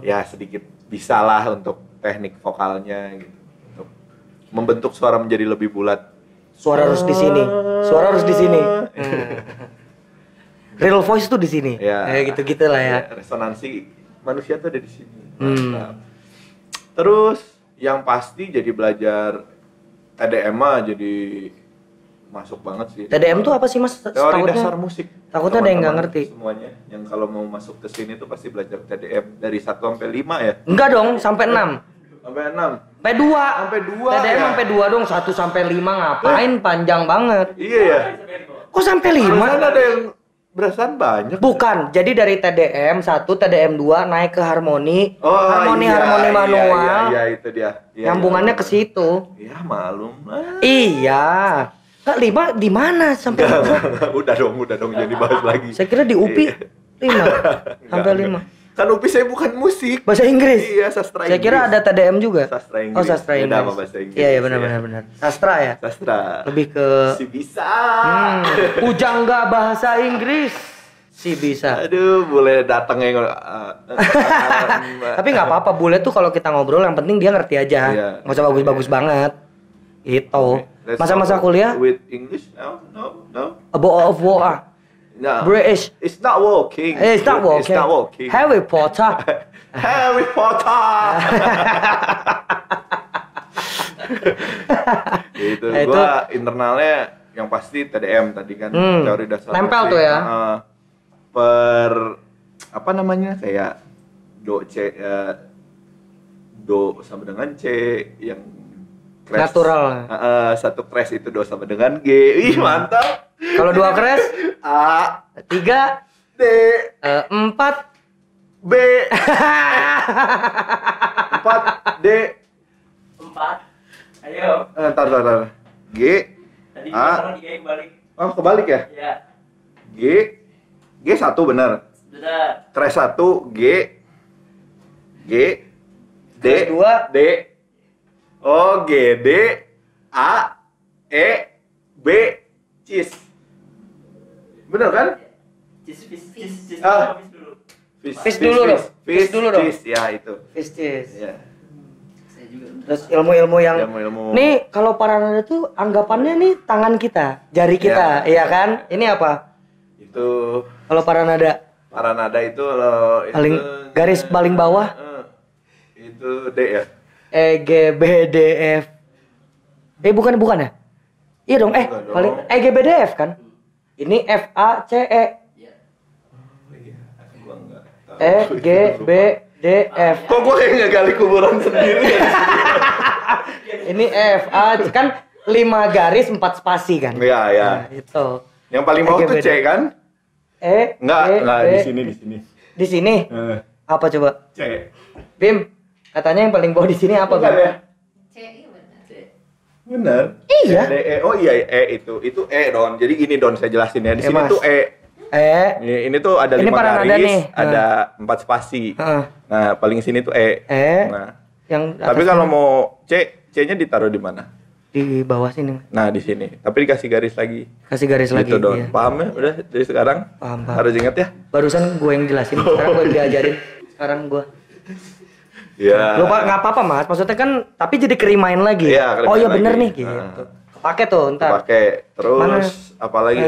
ya sedikit bisa lah untuk teknik vokalnya gitu. Untuk membentuk suara menjadi lebih bulat. Suara harus di sini. Real voice tuh di sini. Ya, kayak gitu-gitu lah ya. Resonansi manusia tuh ada di sini. Terus yang pasti jadi belajar TDM jadi masuk banget sih. TDM tuh apa sih Mas? Teori dasar musik. Takutnya ada yang nggak ngerti. Semuanya yang kalau mau masuk ke sini tuh pasti belajar TDM dari 1 sampai 5 ya. Enggak dong, sampai 6. Sampai 6. Sampai 2. TDM ya? sampai 2 dong, 1 sampai 5 ngapain panjang banget. Iya ya. Kok sampai 5? Mana ada yang berasaan banyak. Bukan, jadi dari TDM 1, TDM 2 naik ke harmoni. Harmoni manual. Iya, itu dia. Nyambungannya ke situ. Iya, malum. Iya. Kak 5 di mana sampai? Udah dong jadi bahas lagi. Saya kira di UPI 5 sampai 5. Kan UPI saya bukan musik. Bahasa Inggris. Iya, sastra Inggris. Saya kira ada TDM juga. Sastra Inggris. Oh, sastra Inggris. Beda sama bahasa Inggris. Iya, benar. Sastra ya? Sastra. Lebih ke si bisa. Pujangga bahasa Inggris. Si bisa. Aduh, boleh datang ya. Tapi nggak apa-apa, boleh tuh kalau kita ngobrol yang penting dia ngerti aja. Nggak usah bagus-bagus banget. Itu. Let's Masa-masa talk kuliah with English? No. about war. No. British. It's not working. It's not It's working. not working. Harry Potter. Harry Potter. Itu Nah, gua internalnya yang pasti TDM tadi kan, teori dasar nempel musik. tuh ya. Per apa namanya kayak do C do sama dengan C yang crash. Natural. Satu crash itu do sama dengan G. Ih, mantap. Kalau 2 crash, A 3, D 4. B 4 D 4. Ayo. Ntar. G Tadi A. di kebalik. Oh, kebalik ya? Ya. G 1 benar. Sudah. Crash 1 G D Crash 2. D. Oh, G D A E B cis. Bener kan? Cis. Ah. Fish dulu dong. Fish dulu dong. Cis, ya itu. Fistis. Ya. Saya juga. Terus ilmu-ilmu yang Ilmu-ilmu. nih kalau Paranada tuh anggapannya nih tangan kita, jari kita, iya kan? Ini apa? Itu Kalau Paranada Paranada itu lo paling garis paling bawah itu D ya. E G B D F. Bukan ya? Iya dong, Bukan dong. paling E G B D F kan? Ini F A C E. Gua enggak tahu. E G B D F. Kok gua kayak ngegali kuburan sendiri ya? Ini F A kan 5 garis 4 spasi kan? Iya, ya. Nah, itu. Yang paling bawah tuh C kan? Enggak, di sini. Di sini. Apa coba? C. Bim, katanya yang paling bawah di sini apa, Bukan Bim? ya? Benar. Iya. D, E. Oh iya, E itu. Itu E, Don. Jadi gini, Don, saya jelasin ya. Di sini Mas. tuh E. E. Ini tuh ada Ini 5 Paranada garis, nih. ada 4 spasi. Heeh. Nah, paling sini tuh E. E. Nah, Yang tapi atasnya kalau mau C-nya ditaruh di mana? di bawah sini. Nah, di sini. Tapi dikasih garis lagi. Kasih garis lagi. Gitu, Don. Iya. Paham ya? Udah dari sekarang? Paham. Harus ingat ya? Barusan gue yang jelasin, sekarang gue yang diajarin. Sekarang gue. Iya. Lupa nggak apa-apa, Mas. Maksudnya kan tapi jadi kerimain lagi. Iya, kerimain oh iya lagi. bener nih gitu. Pakai tuh ntar. Pakai. Terus Mana? apa lagi?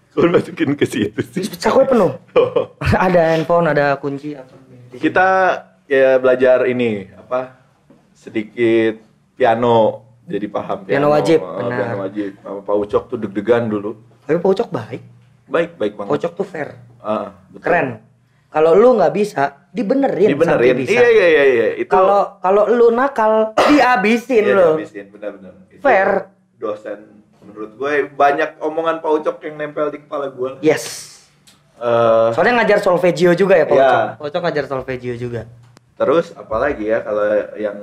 Kau masukin ke situ sih. Cakwe penuh. Ada handphone, ada kunci apa. Kita ya belajar ini apa sedikit piano, jadi paham Piano wajib, Oh, benar. piano wajib. Sama Pak Ucok tuh deg-degan dulu. Tapi Pocok baik. Baik banget. Pocok tuh fair. Betul. Keren. Kalau lu nggak bisa, dibenerin. Dibenerin. sampai bisa. Iya. Itu Kalau lu nakal, dihabisin iya, lu. dihabisin, benar-benar. Itu Fair. Dosen menurut gue banyak omongan Pak Ucok yang nempel di kepala gue. Yes. Eh, Soalnya ngajar solfeggio juga ya, Pocok. Iya. Pocok ngajar solfeggio juga. Terus apalagi ya kalau yang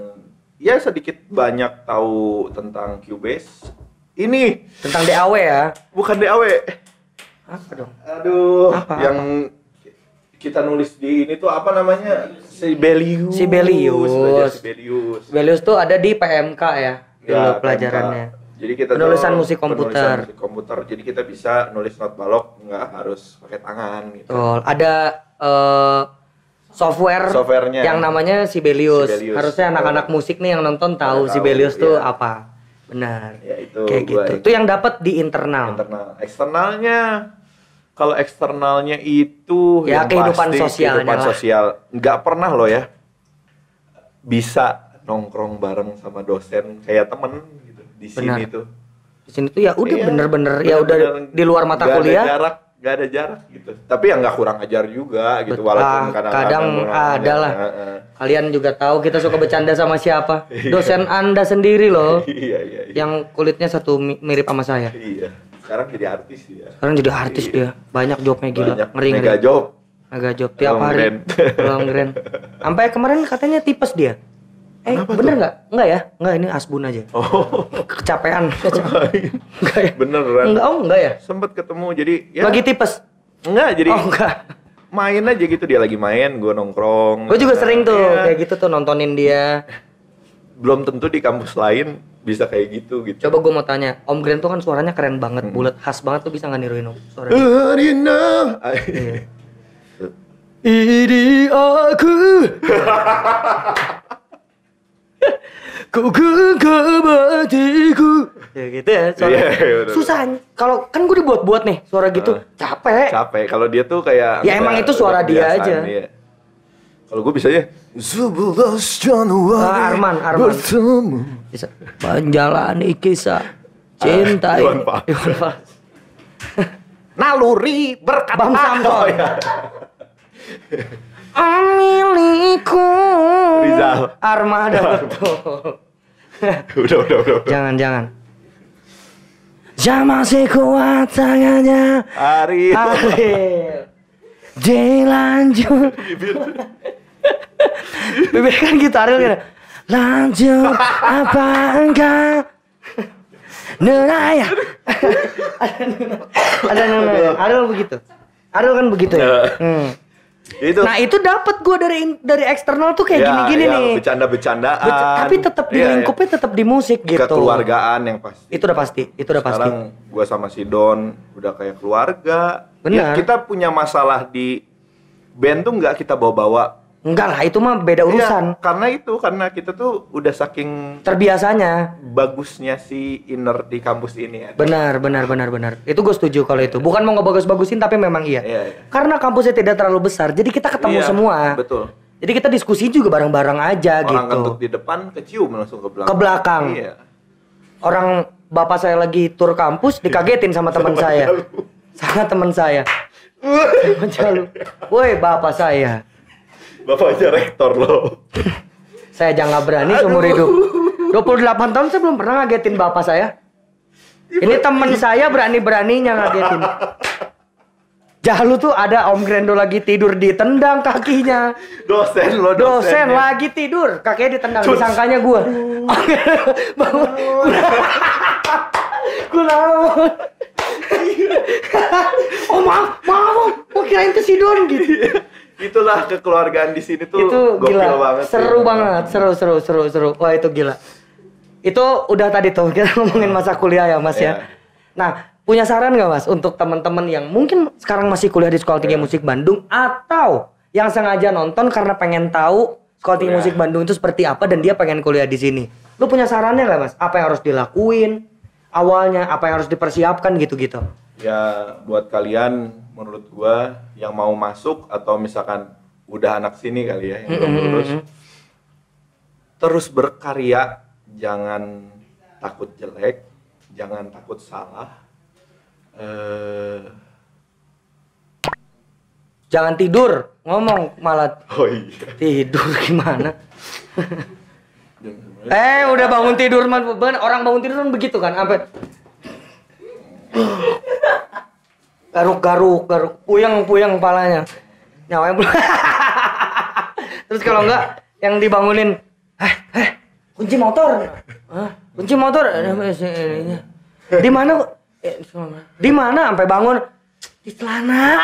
ya sedikit banyak tahu tentang Cubase. Ini Tentang DAW ya. bukan DAW. Apa dong? Aduh, Apa? yang kita nulis di ini tuh apa namanya? Sibelius. Sibelius. Belajar Sibelius. Sibelius tuh ada di PMK ya, dulu Ya, pelajarannya. PMK. Jadi kita Penulisan tuh musik komputer. penulisan musik komputer. Jadi kita bisa nulis not balok nggak harus pakai tangan gitu. Betul. Ada softwarenya yang namanya Sibelius. Sibelius. Harusnya anak-anak musik nih yang nonton tahu Tahu, Sibelius tuh iya. apa. Benar. Ya itu Kayak gua gitu. Itu yang dapat di internal. internal. Eksternalnya kalau eksternalnya itu Ya, yang kehidupan pasti sosialnya kehidupan lah. sosial. Nggak pernah loh ya bisa nongkrong bareng sama dosen kayak temen gitu di sini Benar. tuh. Di sini tuh ya udah Iya, bener-bener ya udah bener-bener di luar mata nggak kuliah. nggak ada jarak gitu. Tapi ya nggak kurang ajar juga gitu. Betul. Walaupun Kadang kurang ada ajar. lah. Heeh. Kalian juga tahu kita suka bercanda sama siapa? Dosen Anda sendiri loh. Iya. Yang kulitnya satu mirip sama saya. Iya. Sekarang jadi artis ya. Sekarang jadi artis dia. Banyak jobnya gila. Banyak Ngeri. mega job. Mega job tiap Long hari. grand. Long grand. Sampai kemarin katanya tipes dia. Kenapa bener tuh? nggak? Enggak ya? Enggak, ini asbun aja. Oh. Kecapean. Enggak ya? Beneran. Enggak ya? Sempet ketemu jadi ya Lagi tipes. enggak jadi Oh, enggak. main aja gitu, dia lagi main gue nongkrong. Gue juga Nah, sering tuh iya. kayak gitu tuh nontonin dia. Belum tentu di kampus lain bisa kayak gitu gitu. Coba gue mau tanya, Om Grand tuh kan suaranya keren banget, bulat, khas banget tuh, bisa nggak niruin Om? Suaranya. You know. Iya. Ini aku. Kau genggam hatiku. Ya gitu ya. Suara. Bener. Susah. Kalau kan gue dibuat-buat nih suara gitu, capek. Capek. Kalau dia tuh kayak Ya emang itu suara dia aja. Iya. Kalau gue bisanya 11 Januari Arman. bertemu. Bisa menjalani kisah cinta Iwan ini. Fals. Iwan Fals. Naluri berkata. Bang Samson. Oh, iya. Milikku. Rizal. Armada betul. Udah. Jangan. Jam masih kuat tangannya. Ari. Dilanjut. Bibir kan gitu Ariel gitu. Lanjut apa enggak? Nunaya. Ada Nunaya. Ariel begitu. Ariel kan begitu ya. Itu. Nah itu dapat gue dari eksternal tuh kayak gini-gini nih. Bercanda-bercandaan. Tapi tetap di lingkupnya tetap di musik gitu. Kekeluargaan yang pasti. Itu udah pasti. Sekarang gue sama si Don udah kayak keluarga. Benar. Ya, kita punya masalah di band tuh nggak kita bawa-bawa. Enggak lah, itu mah beda urusan. Ya, karena kita tuh udah saking Terbiasanya. bagusnya si inner di kampus ini ya. Benar. Itu gue setuju kalau itu. Bukan mau ngebagus-bagusin tapi memang iya. Iya. Karena kampusnya tidak terlalu besar, jadi kita ketemu Iya, semua. Betul. Jadi kita diskusi juga bareng-bareng aja Orang gitu. kentut di depan kecium langsung ke belakang. Ke belakang. Iya. Orang bapak saya lagi tur kampus dikagetin sama teman saya. Sama teman saya. Sama Jalu. Woi bapak saya. Bapaknya rektor loh. Saya aja nggak berani seumur hidup. 28 tahun saya belum pernah ngagetin bapak saya. Ini teman saya berani-beraninya ngagetin. Jalu tuh ada Om Grendo lagi tidur ditendang kakinya. Dosen lagi tidur, kakinya ditendang, disangkanya gua. Bangun. Gua lawan. Oh maaf, mau kirain ke si Don gitu. Itulah kekeluargaan di sini tuh Itu gokil gila, banget. seru banget, seru. Wah itu gila. Itu udah tadi tuh kita ngomongin masa kuliah ya Mas ya. Nah punya saran nggak Mas untuk teman-teman yang mungkin sekarang masih kuliah di Sekolah Tinggi Musik Bandung atau yang sengaja nonton karena pengen tahu Sekolah Tinggi Musik Bandung itu seperti apa dan dia pengen kuliah di sini. Lu punya sarannya nggak Mas? Apa yang harus dilakuin awalnya? Apa yang harus dipersiapkan gitu-gitu? Ya buat kalian menurut gua yang mau masuk atau misalkan udah anak sini kali ya yang belum lulus, terus berkarya, jangan takut jelek, jangan takut salah, Jangan tidur, ngomong malah oh iya, tidur gimana? Udah bangun tidur man, orang bangun tidur kan begitu kan, sampai garuk, puyeng kepalanya, nyawanya belum. Terus kalau enggak, yang dibangunin, kunci motor, kunci motor, di mana? Di mana? Sampai bangun di celana.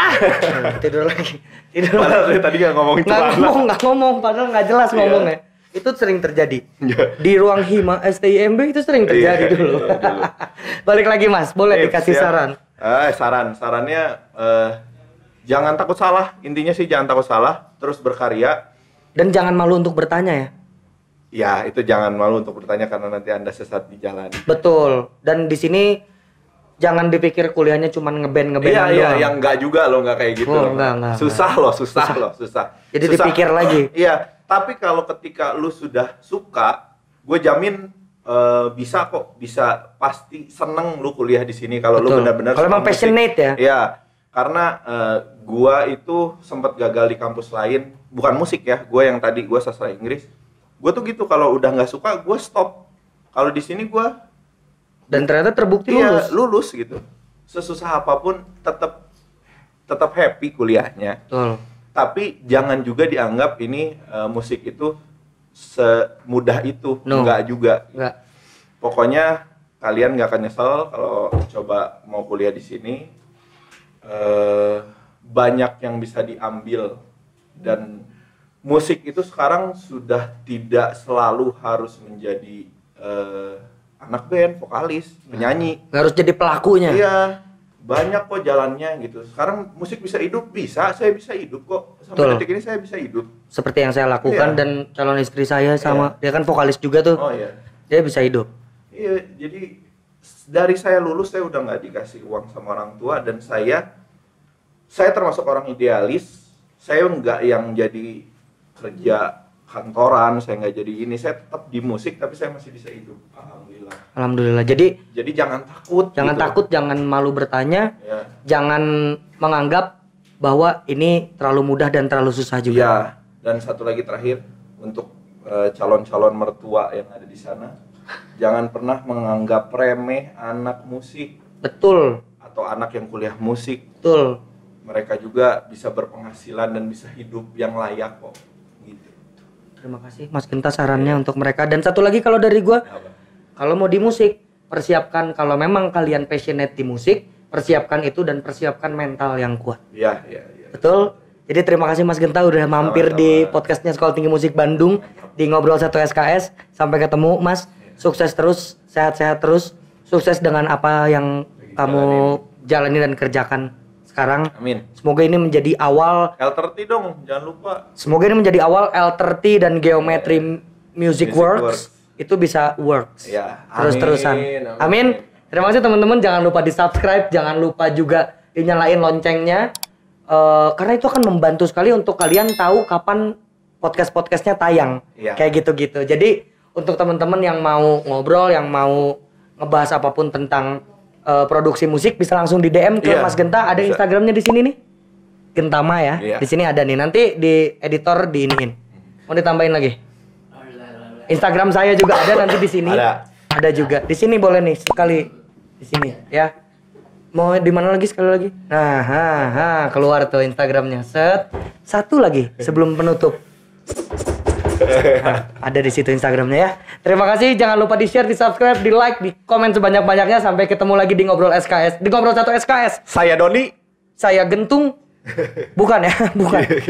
Tidur lagi. Padahal dari tadi nggak ngomongin celana. Nggak ngomong, padahal nggak jelas ngomongnya. Itu sering terjadi. Di ruang Hima STIMB itu sering terjadi dulu. Balik lagi Mas, boleh dikasih saran? Sarannya jangan takut salah. Intinya sih jangan takut salah, terus berkarya. Dan jangan malu untuk bertanya ya. Ya, itu jangan malu untuk bertanya karena nanti Anda sesat di jalan. Betul. Dan di sini jangan dipikir kuliahnya cuma ngeband doang. Iya, yang enggak juga loh, enggak kayak gitu. Enggak. Susah. Jadi dipikir lagi. Iya, tapi kalau ketika lu sudah suka, gue jamin bisa pasti seneng lu kuliah di sini kalau lu benar-benar kalau emang passionate ya. Iya, karena gua itu sempat gagal di kampus lain, bukan musik ya, gua yang tadi gua sastra Inggris. Gua tuh gitu kalau udah nggak suka gua stop. Kalau di sini gua dan ternyata terbukti lulus gitu. Sesusah apapun tetap happy kuliahnya. Betul. Tapi jangan juga dianggap ini musik itu semudah itu. Enggak juga. Enggak. Pokoknya kalian nggak akan nyesel kalau coba mau kuliah di sini. Banyak yang bisa diambil dan musik itu sekarang sudah tidak selalu harus menjadi anak band, vokalis, penyanyi. Nggak harus jadi pelakunya. Iya, banyak kok jalannya gitu. Sekarang musik bisa hidup, saya bisa hidup kok. Sampai Betul. detik ini saya bisa hidup. Seperti yang saya lakukan Iya. dan calon istri saya sama dia kan vokalis juga tuh. Oh iya. Dia bisa hidup. Iya, jadi dari saya lulus saya udah nggak dikasih uang sama orang tua dan saya termasuk orang idealis. Saya nggak yang jadi kerja kantoran, saya nggak jadi ini, saya tetap di musik tapi saya masih bisa hidup. Alhamdulillah. Alhamdulillah. Jadi Jangan takut. jangan gitu. takut, jangan malu bertanya, Ya. jangan menganggap bahwa ini terlalu mudah dan terlalu susah juga. Iya. Dan satu lagi terakhir untuk calon-calon mertua yang ada di sana, jangan pernah menganggap remeh anak musik Betul, atau anak yang kuliah musik. betul. Mereka juga bisa berpenghasilan dan bisa hidup yang layak kok. Gitu. Terima kasih Mas Genta sarannya untuk mereka. Dan satu lagi kalau dari gua, Apa? kalau mau di musik, persiapkan kalau memang kalian passionate di musik, persiapkan itu dan persiapkan mental yang kuat. Iya. Betul. Jadi terima kasih Mas Genta udah mampir Sama-sama. di podcastnya Sekolah Tinggi Musik Bandung di Ngobrol 1 SKS. Sampai ketemu Mas. Sukses terus, sehat-sehat terus. Sukses dengan apa yang kamu jalani dan kerjakan sekarang. Amin. Semoga ini menjadi awal. L30 dong, jangan lupa. Semoga ini menjadi awal L30 dan Geometry Music Music Works Works. itu bisa works. Ya, Terus-terusan. Amin. Terima kasih teman-teman. Jangan lupa di-subscribe, jangan lupa juga dinyalain loncengnya. Karena itu akan membantu sekali untuk kalian tahu kapan podcast-podcastnya tayang. Iya. Kayak gitu-gitu. Jadi untuk teman-teman yang mau ngobrol, yang mau ngebahas apapun tentang produksi musik bisa langsung di DM ke Iya, Mas Genta. Ada bisa. Instagramnya di sini nih. Gentama ya. Iya. Di sini ada nih. Nanti di editor diiniin. Mau ditambahin lagi? Instagram saya juga ada nanti di sini. Ada juga. Di sini boleh nih sekali di sini ya. Mau di mana lagi sekali lagi? Nah, keluar tuh Instagramnya. Set. Satu lagi sebelum penutup. Nah, ada di situ Instagramnya ya. Terima kasih. Jangan lupa di share, di subscribe, di like, di komen sebanyak-banyaknya. Sampai ketemu lagi di Ngobrol SKS. Di Ngobrol 1 SKS. Saya Doni. Saya Gentung. Bukan ya,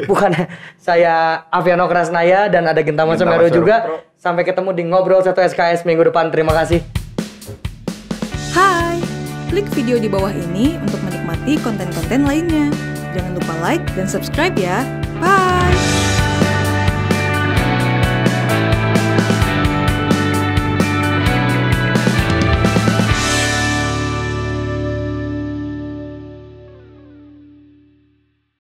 bukan ya. Saya Aviano Krasnaya dan ada Gentama Gentama Semeru juga. Semeru. Sampai ketemu di Ngobrol 1 SKS minggu depan. Terima kasih. Hai, klik video di bawah ini untuk menikmati konten-konten lainnya. Jangan lupa like dan subscribe ya. Bye!